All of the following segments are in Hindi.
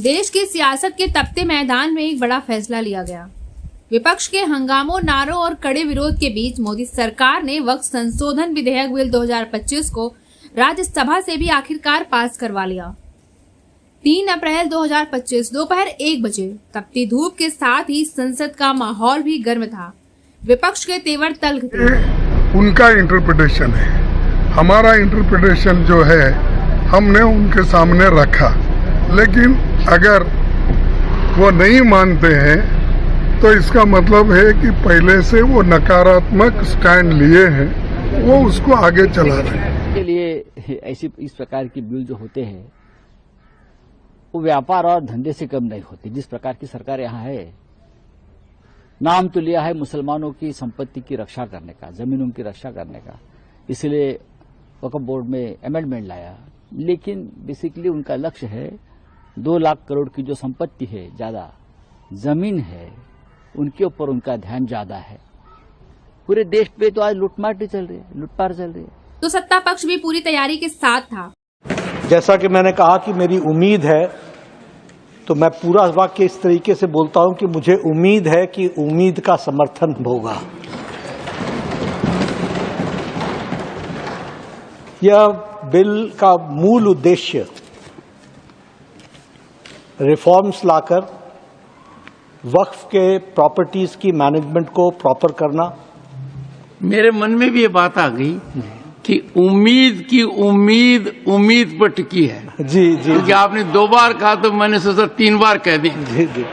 देश की सियासत के तपते मैदान में एक बड़ा फैसला लिया गया। विपक्ष के हंगामों, नारों और कड़े विरोध के बीच मोदी सरकार ने वक्फ संशोधन विधेयक बिल 2025 को राज्यसभा से भी आखिरकार पास करवा लिया। 3 अप्रैल 2025 दोपहर 1 बजे तपती धूप के साथ ही संसद का माहौल भी गर्म था। विपक्ष के तेवर तल्ख थे। उनका इंटरप्रिटेशन है, हमारा इंटरप्रिटेशन जो है हमने उनके सामने रखा, लेकिन अगर वो नहीं मानते हैं तो इसका मतलब है कि पहले से वो नकारात्मक स्टैंड लिए हैं, वो उसको आगे चला रहे हैं। के लिए ऐसी इस प्रकार की बिल जो होते हैं वो व्यापार और धंधे से कम नहीं होते। जिस प्रकार की सरकार यहाँ है, नाम तो लिया है मुसलमानों की संपत्ति की रक्षा करने का, जमीनों की रक्षा करने का, इसलिए वक्फ बोर्ड में अमेंडमेंट लाया, लेकिन बेसिकली उनका लक्ष्य है 2 लाख करोड़ की जो संपत्ति है, ज्यादा जमीन है, उनके ऊपर उनका ध्यान ज्यादा है। पूरे देश पे तो आज लूटपाट चल रही है। तो सत्ता पक्ष भी पूरी तैयारी के साथ था। जैसा कि मैंने कहा कि मेरी उम्मीद है, तो मैं पूरा वाक्य इस तरीके से बोलता हूं कि मुझे उम्मीद है कि उम्मीद का समर्थन होगा। यह बिल का मूल उद्देश्य रिफॉर्म्स लाकर वक्फ के प्रॉपर्टीज की मैनेजमेंट को प्रॉपर करना। मेरे मन में भी ये बात आ गई कि उम्मीद पर टिकी है। जी जी, क्योंकि आपने 2 बार कहा तो मैंने सोचा 3 बार कह दी। जी जी,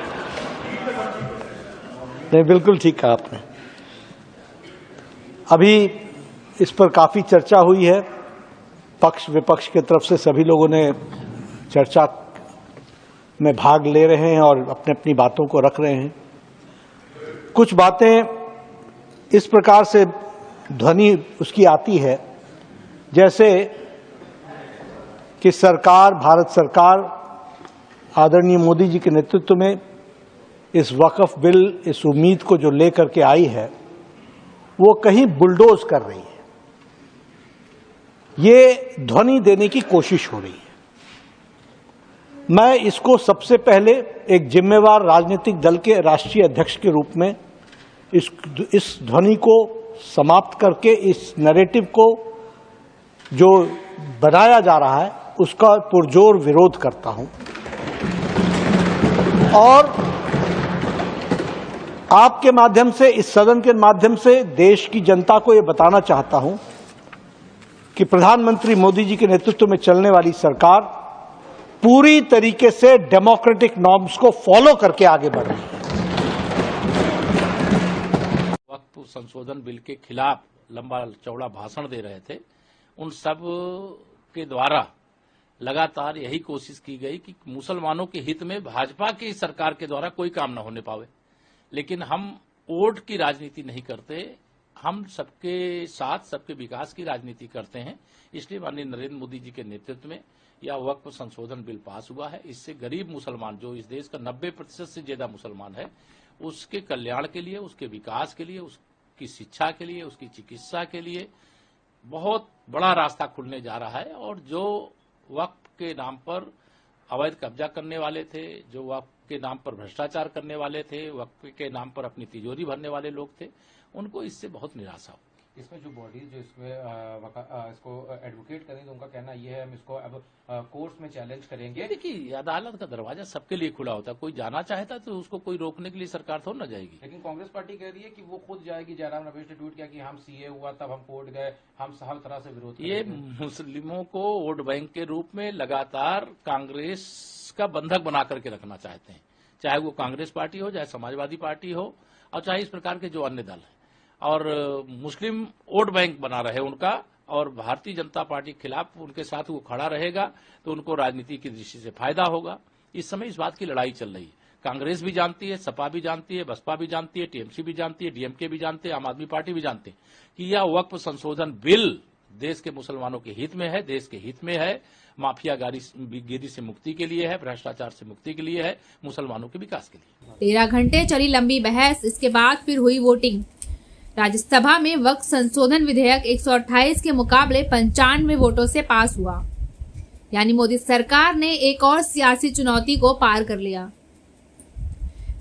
नहीं बिल्कुल ठीक कहा आपने। अभी इस पर काफी चर्चा हुई है, पक्ष विपक्ष के तरफ से सभी लोगों ने चर्चा में भाग ले रहे हैं और अपने अपनी बातों को रख रहे हैं। कुछ बातें इस प्रकार से ध्वनि उसकी आती है जैसे कि सरकार, भारत सरकार आदरणीय मोदी जी के नेतृत्व में इस वक्फ बिल, इस उम्मीद को जो लेकर के आई है, वो कहीं बुलडोज कर रही है, ये ध्वनि देने की कोशिश हो रही है। मैं इसको सबसे पहले एक जिम्मेवार राजनीतिक दल के राष्ट्रीय अध्यक्ष के रूप में इस ध्वनि को समाप्त करके, इस नैरेटिव को जो बनाया जा रहा है उसका पुरजोर विरोध करता हूं और आपके माध्यम से, इस सदन के माध्यम से देश की जनता को यह बताना चाहता हूं कि प्रधानमंत्री मोदी जी के नेतृत्व में चलने वाली सरकार पूरी तरीके से डेमोक्रेटिक नॉर्म्स को फॉलो करके आगे बढ़ रही है। वक्फ संशोधन बिल के खिलाफ लंबा चौड़ा भाषण दे रहे थे, उन सब के द्वारा लगातार यही कोशिश की गई कि मुसलमानों के हित में भाजपा की सरकार के द्वारा कोई काम न होने पावे। लेकिन हम वोट की राजनीति नहीं करते, हम सबके साथ सबके विकास की राजनीति करते हैं। इसलिए माननीय नरेंद्र मोदी जी के नेतृत्व में यह वक्फ संशोधन बिल पास हुआ है। इससे गरीब मुसलमान, जो इस देश का 90% से ज्यादा मुसलमान है, उसके कल्याण के लिए, उसके विकास के लिए, उसकी शिक्षा के लिए, उसकी चिकित्सा के लिए बहुत बड़ा रास्ता खुलने जा रहा है। और जो वक्फ के नाम पर अवैध कब्जा करने वाले थे, जो वक्फ के नाम पर भ्रष्टाचार करने वाले थे, वक्फ के नाम पर अपनी तिजोरी भरने वाले लोग थे, उनको इससे बहुत निराशा हो। इसमें जो बॉडीज जो इसको एडवोकेट करेंगे, उनका कहना यह है हम इसको अब कोर्ट्स में चैलेंज करेंगे। देखिए, अदालत का दरवाजा सबके लिए खुला होता है, कोई जाना चाहता तो उसको कोई रोकने के लिए सरकार थोड़ा ना जाएगी। लेकिन कांग्रेस पार्टी कह रही है कि वो खुद जाएगी। जयराम रमेश ने ट्वीट किया कि हम सीए हुआ तब हम कोर्ट गए, हम हर तरह से विरोध करेंगे। ये मुस्लिमों को वोट बैंक के रूप में लगातार कांग्रेस का बंधक बना करके रखना चाहते हैं, चाहे वो कांग्रेस पार्टी हो, चाहे समाजवादी पार्टी हो, और चाहे इस प्रकार के जो अन्य दल है। और मुस्लिम वोट बैंक बना रहे उनका, और भारतीय जनता पार्टी के खिलाफ उनके साथ वो खड़ा रहेगा तो उनको राजनीति की दृष्टि से फायदा होगा। इस समय इस बात की लड़ाई चल रही है। कांग्रेस भी जानती है, सपा भी जानती है, बसपा भी जानती है, टीएमसी भी जानती है, डीएमके भी जानते हैं, आम आदमी पार्टी भी जानते हैं कि यह वक्फ संशोधन बिल देश के मुसलमानों के हित में है, देश के हित में है, माफियागिरी से मुक्ति के लिए है, भ्रष्टाचार से मुक्ति के लिए है, मुसलमानों के विकास के लिए। 13 घंटे चली लंबी बहस, इसके बाद फिर हुई वोटिंग। राज्यसभा में वक्फ संशोधन विधेयक 128 के मुकाबले 95 वोटों से पास हुआ। यानी मोदी सरकार ने एक और सियासी चुनौती को पार कर लिया।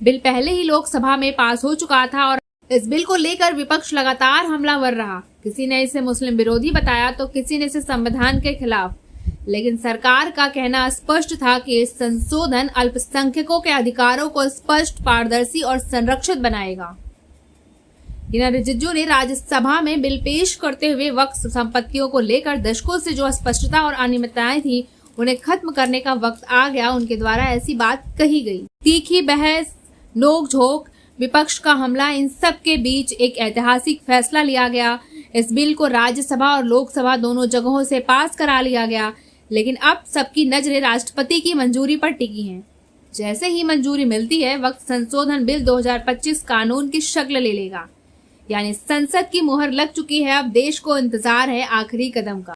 बिल पहले ही लोकसभा में पास हो चुका था और इस बिल को लेकर विपक्ष लगातार हमलावर रहा। किसी ने इसे मुस्लिम विरोधी बताया तो किसी ने इसे संविधान के खिलाफ, लेकिन सरकार का कहना स्पष्ट था कि इस संशोधन अल्पसंख्यकों के अधिकारों को स्पष्ट, पारदर्शी और संरक्षित बनाएगा। किरण रिजिजू ने राज्यसभा में बिल पेश करते हुए वक्फ संपत्तियों को लेकर दशकों से जो अस्पष्टता और अनियमितताएं थी, उन्हें खत्म करने का वक्त आ गया। उनके द्वारा ऐसी बात कही गई। तीखी बहस, नोक-झोंक, विपक्ष का हमला, इन सब के बीच एक ऐतिहासिक फैसला लिया गया। इस बिल को राज्यसभा और लोकसभा दोनों जगहों से पास करा लिया गया, लेकिन अब सबकी नजरें राष्ट्रपति की मंजूरी पर टिकी हैं। जैसे ही मंजूरी मिलती है, वक्त संशोधन बिल 2025 कानून की शक्ल ले लेगा, यानी संसद की मुहर लग चुकी है। अब देश को इंतजार है आखिरी कदम का।